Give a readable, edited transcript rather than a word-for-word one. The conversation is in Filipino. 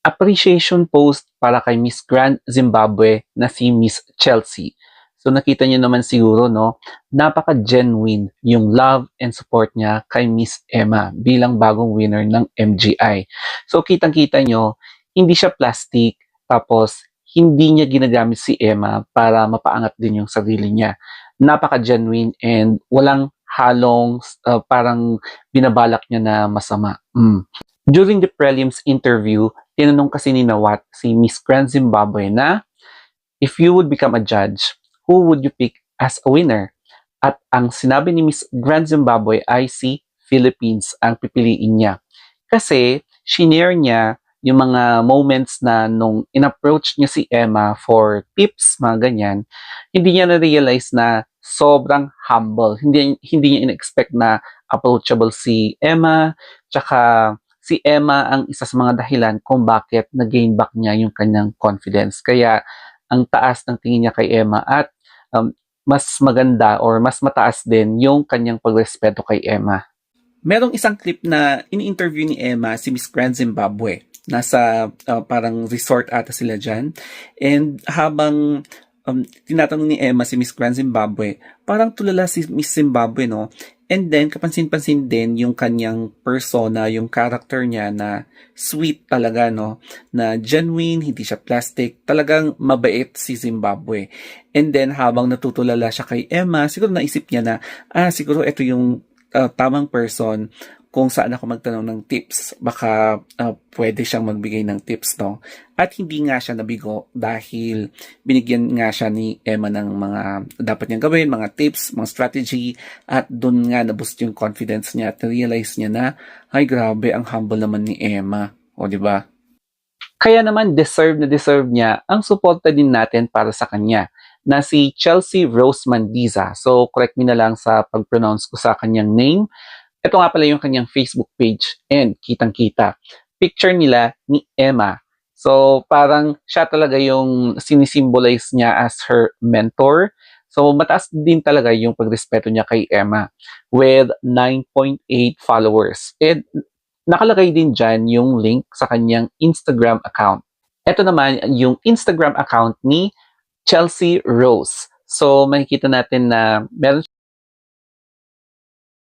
appreciation post para kay Miss Grand Zimbabwe na si Miss Chelsea. So nakita niyo naman siguro, no, napaka-genuine yung love and support niya kay Miss Emma bilang bagong winner ng MGI. So kitang-kita niyo, hindi siya plastic, tapos hindi niya ginagamit si Emma para mapaangat din yung sarili niya. Napaka-genuine and walang halong parang binabalak niya na masama. During the prelims interview, tinanong kasi ni Nawat si Miss Grand Zimbabwe na, if you would become a judge, who would you pick as a winner? At ang sinabi ni Miss Grand Zimbabwe ay si Philippines ang pipiliin niya. Kasi shinare niya yung mga moments na nung in-approach niya si Emma for tips, mga ganyan, hindi niya na-realize na sobrang humble. Hindi niya in-expect na approachable si Emma, tsaka si Emma ang isa sa mga dahilan kung bakit nag-gain back niya yung kanyang confidence. Kaya ang taas ng tingin niya kay Emma at mas maganda or mas mataas din yung kanyang pagrespeto kay Emma. Merong isang clip na ini-interview ni Emma si Miss Grand Zimbabwe. Nasa parang resort ata sila dyan. And habang tinatanong ni Emma si Miss Grand Zimbabwe, parang tulala si Miss Zimbabwe, no? And then, kapansin-pansin din yung kanyang persona, yung character niya na sweet talaga, no? Na genuine, hindi siya plastic. Talagang mabait si Zimbabwe. And then, habang natutulala siya kay Emma, siguro naisip niya na, siguro ito yung tamang person kung saan ako magtanong ng tips. Baka pwede siyang magbigay ng tips, no? At hindi nga siya nabigo dahil binigyan nga siya ni Emma ng mga dapat niyang gawin, mga tips, mga strategy, at doon nga na-boost yung confidence niya at realize niya na, ay grabe, ang humble naman ni Emma. O, di ba? Kaya naman deserve na deserve niya ang suporta din natin para sa kanya na si Chelsea Rose Mandiza. So, correct me na lang sa pag-pronounce ko sa kanyang name. Ito nga pala yung kanyang Facebook page and kitang-kita. Picture nila ni Emma. So, parang siya talaga yung sinisimbolize niya as her mentor. So, mataas din talaga yung pagrespeto niya kay Emma with 9.8 followers. And nakalagay din dyan yung link sa kanyang Instagram account. Ito naman yung Instagram account ni Chelsea Rose. So, makikita natin na meron